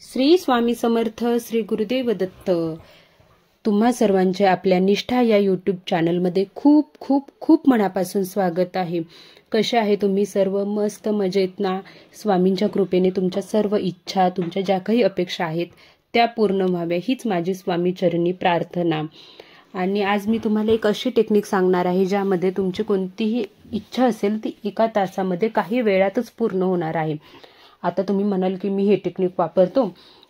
श्री स्वामी समर्थ, श्री गुरुदेव दत्त. तुम्हा सर्वांचे आपल्या निष्ठा या यूट्यूब चॅनलमध्ये खूप खूप खूप मनापासून स्वागत आहे. कसे आहे तुम्ही सर्व? मस्त मजेत ना? स्वामींच्या कृपेने तुमच्या सर्व इच्छा, तुमच्या ज्या काही अपेक्षा आहेत त्या पूर्ण व्हाव्या हीच माझी स्वामी चरणी प्रार्थना. आणि आज मी तुम्हाला एक अशी टेक्निक सांगणार आहे ज्यामध्ये तुमची कोणतीही इच्छा असेल ती एका तासामध्ये काही वेळातच पूर्ण होणार आहे. आता तुम्ही म्हणाल की मी हे टेक्निक वापरतो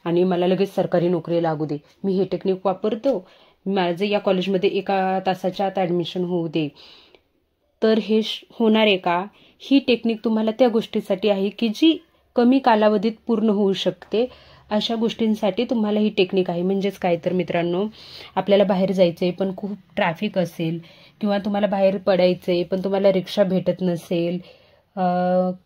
आणि मला लगेच सरकारी नोकरी लागू दे, मी हे टेक्निक वापरतो, माझं या कॉलेजमध्ये एका तासाच्या आत ॲडमिशन होऊ दे. तर हे होणार आहे का? ही टेक्निक तुम्हाला त्या गोष्टीसाठी आहे की जी कमी कालावधीत पूर्ण होऊ शकते. अशा गोष्टींसाठी तुम्हाला ही टेक्निक आहे. म्हणजेच काय तर मित्रांनो, आपल्याला बाहेर जायचंय पण खूप ट्रॅफिक असेल, किंवा तुम्हाला बाहेर पडायचंय पण तुम्हाला रिक्षा भेटत नसेल,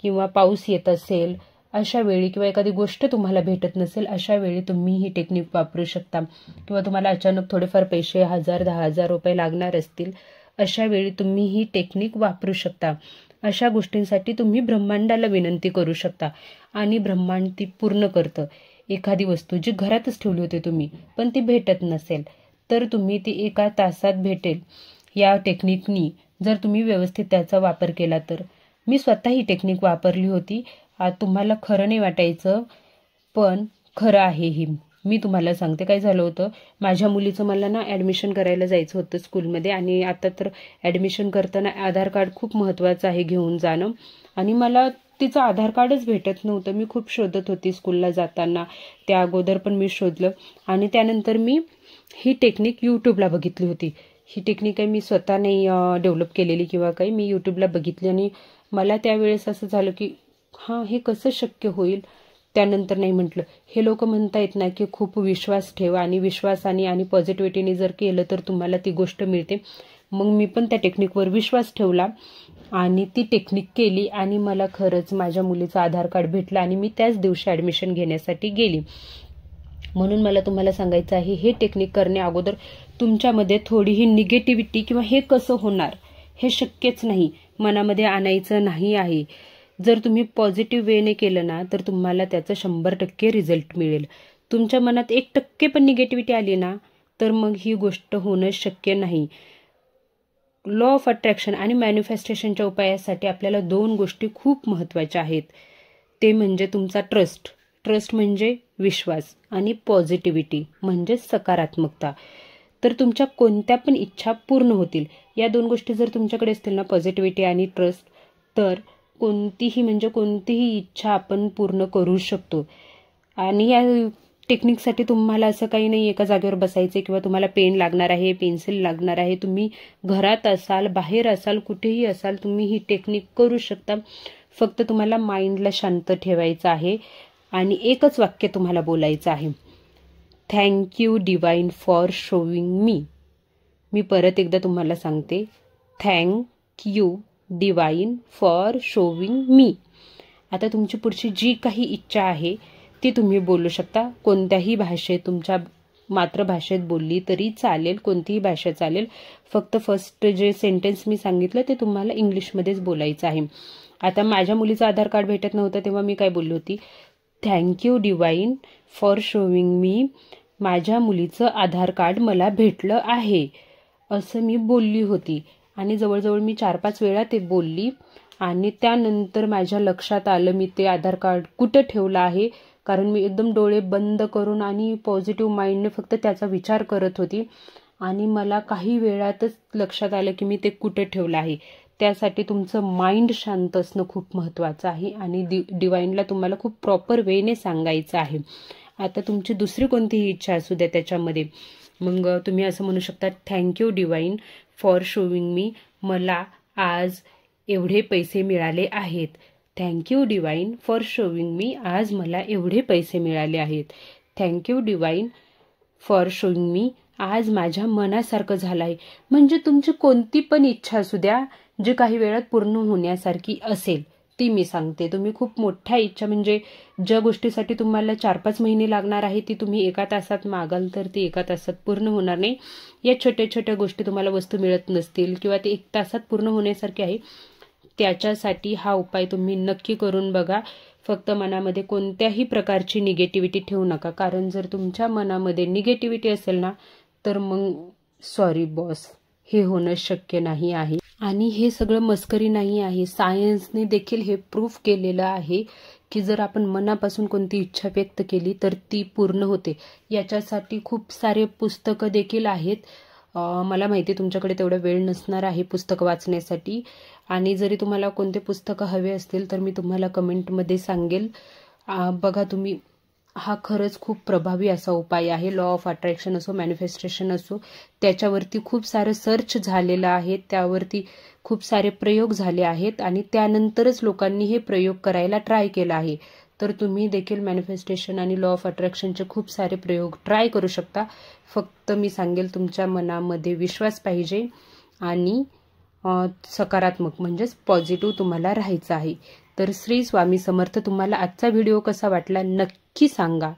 किंवा पाऊस येत असेल, अशा वेळी किंवा एखादी गोष्ट तुम्हाला भेटत नसेल, अशा वेळी तुम्ही ही टेक्निक वापरू शकता. किंवा तुम्हाला अचानक थोडेफार पैसे 1000-10,000 रुपये लागणार असतील, अशा वेळी तुम्ही ही टेक्निक वापरू शकता. अशा गोष्टींसाठी तुम्ही ब्रह्मांडाला विनंती करू शकता आणि ब्रह्मांड ती पूर्ण करतं. एखादी वस्तू जी घरातच ठेवली होती तुम्ही पण ती भेटत नसेल तर तुम्ही ती एका तासात भेटेल. या टेक्निकनी जर तुम्ही व्यवस्थित त्याचा वापर केला तर. मी स्वतः ही टेक्निक वापरली होती. तुम्हाला खरं नाही वाटायचं पण खरं आहे ही. मी तुम्हाला सांगते काय झालं होतं. माझ्या मुलीचं मला ना ॲडमिशन करायला जायचं होतं स्कूलमध्ये, आणि आता तर ॲडमिशन करताना आधार कार्ड खूप महत्त्वाचं आहे घेऊन जाणं, आणि मला तिचं आधार कार्डच भेटत नव्हतं. मी खूप शोधत होती स्कूलला जाताना, त्या अगोदर पण मी शोधलं, आणि त्यानंतर मी ही टेक्निक यूट्यूबला बघितली होती. ही टेक्निक काही मी स्वतः नाही डेव्हलप केलेली किंवा काही, मी यूट्यूबला बघितली आणि मला त्यावेळेस असं झालं की हां, हे कसं शक्य होईल. त्यानंतर नाही म्हटलं, हे लोक म्हणतायत ना की खूप विश्वास ठेवा, आणि विश्वासाने आणि पॉझिटिव्हिटीने जर केलं तर तुम्हाला ती गोष्ट मिळते. मग मी पण त्या टेक्निकवर विश्वास ठेवला आणि ती टेक्निक केली, आणि मला खरंच माझ्या मुलीचं आधार कार्ड भेटलं आणि मी त्याच दिवशी ॲडमिशन घेण्यासाठी गेली. म्हणून मला तुम्हाला सांगायचं आहे, हे टेक्निक करण्या अगोदर तुमच्यामध्ये थोडीही निगेटिव्हिटी किंवा हे कसं होणार हे शक्यच नाही मनामध्ये आणायचं नाही आहे. जर तुम्ही पॉझिटिव्ह वेने केलं ना तर तुम्हाला त्याचं 100% रिझल्ट मिळेल. तुमच्या मनात 1% पण निगेटिव्हिटी आली ना तर मग ही गोष्ट होणं शक्य नाही. लॉ ऑफ अट्रॅक्शन आणि मॅनिफेस्टेशनच्या उपायासाठी आपल्याला 2 गोष्टी खूप महत्त्वाच्या आहेत. ते म्हणजे तुमचा ट्रस्ट म्हणजे विश्वास, आणि पॉझिटिव्हिटी म्हणजे सकारात्मकता. तर तुमच्या कोणत्या पण इच्छा पूर्ण होतील. या 2 गोष्टी जर तुमच्याकडे असतील ना, पॉझिटिव्हिटी आणि ट्रस्ट, तर कोणतीही इच्छा आपण पूर्ण करू शकतो. आणि या टेक्निकसाठी तुम्हाला असं काही नाही एका जागेवर बसायचं किंवा तुम्हाला पेन लागणार आहे, पेन्सिल लागणार आहे. तुम्ही घरात असाल, बाहेर असाल, कुठेही असाल, तुम्ही ही टेक्निक करू शकता. फक्त तुम्हाला माइंडला शांत ठेवायचं आहे आणि एकच वाक्य तुम्हाला बोलायचं आहे, थँक्यू डिवाइन फॉर शोविंग मी. मी परत एकदा तुम्हाला सांगते, थँक्यू डिवाइन फॉर शोविंग मी. आता तुमची पुढची जी काही इच्छा आहे ती तुम्ही बोलू शकता. कोणत्याही भाषेत, तुमच्या मातृभाषेत बोलली तरी चालेल, कोणतीही भाषा चालेल. फक्त फर्स्ट जे सेंटेन्स मी सांगितलं ते तुम्हाला इंग्लिशमध्येच बोलायचं आहे. आता माझ्या मुलीचं आधार कार्ड भेटत नव्हतं तेव्हा मी काय बोलली होती, थँक्यू डिवाइन फॉर शोविंग मी. माझ्या मुलीचं आधार कार्ड मला भेटलं आहे असं मी बोलली होती, आणि जवळजवळ मी 4-5 वेळा ते बोलली. आणि त्यानंतर माझ्या लक्षात आलं मी ते आधार कार्ड कुठं ठेवलं आहे, कारण मी एकदम डोळे बंद करून आणि पॉझिटिव्ह माइंडने फक्त त्याचा विचार करत होती, आणि मला काही वेळातच लक्षात आलं की मी ते कुठं ठेवलं आहे. त्यासाठी तुमचं माइंड शांत असणं खूप महत्त्वाचं आहे, आणि डिवाइनला तुम्हाला खूप प्रॉपर वेने सांगायचं आहे. आता तुमची दुसरी कोणतीही इच्छा असू द्या त्याच्यामध्ये, मग तुम्ही असं म्हणू शकता, थँक्यू डिवाइन फॉर शोविंग मी. मला आज एवढे पैसे मिळाले आहेत. थँक्यू डिवाइन फॉर शोविंग मी. आज मला एवढे पैसे मिळाले आहेत. थँक्यू डिवाइन फॉर शोविंग मी. आज माझ्या मनासारखं झालं आहे. म्हणजे तुमची कोणती पण इच्छा असू द्या जी काही वेळात पूर्ण होण्यासारखी असेल ती मी सांगते. तुम्ही खूप मोठ्या इच्छा, म्हणजे ज्या गोष्टीसाठी तुम्हाला 4-5 महिने लागणार आहे ती तुम्ही एका तासात मागाल तर ती एका तासात पूर्ण होणार नाही. या छोट्या छोट्या गोष्टी, तुम्हाला वस्तू मिळत नसतील किंवा ते 1 तासात पूर्ण होण्यासारखी आहे, त्याच्यासाठी हा उपाय तुम्ही नक्की करून बघा. फक्त मनामध्ये कोणत्याही प्रकारची निगेटिव्हिटी ठेवू नका, कारण जर तुमच्या मनामध्ये निगेटिव्हिटी असेल ना तर मग सॉरी बॉस, हे होणं शक्य नाही आहे. आणि हे सगळं मस्करी नाही आहे. सायन्सने देखील हे प्रूफ केलेलं आहे की जर आपण मनापासून कोणती इच्छा व्यक्त केली तर ती पूर्ण होते. याच्यासाठी खूप सारे पुस्तकं देखील आहेत. मला माहिती तुमच्याकडे तेवढा वेळ नसणार आहे पुस्तकं वाचण्यासाठी, आणि जरी तुम्हाला कोणते पुस्तकं हवे असतील तर मी तुम्हाला कमेंटमध्ये सांगेल. बघा तुम्ही, हा खरंच खूप प्रभावी असा उपाय आहे. लॉ ऑफ अट्रॅक्शन असो, मॅनिफेस्टेशन असो, त्याच्यावरती खूप सारं सर्च झालेलं आहे, त्यावरती खूप सारे प्रयोग झाले आहेत आणि त्यानंतरच लोकांनी हे प्रयोग करायला ट्राय केला आहे. तर तुम्ही देखील मॅनिफेस्टेशन आणि लॉ ऑफ अट्रॅक्शनचे खूप सारे प्रयोग ट्राय करू शकता. फक्त मी सांगेल तुमच्या मनामध्ये विश्वास पाहिजे आणि सकारात्मक म्हणजेच पॉझिटिव्ह तुम्हाला राहायचं आहे. तर श्री स्वामी समर्थ. तुम्हाला आजचा व्हिडिओ कसा वाटला नक्की सांगा.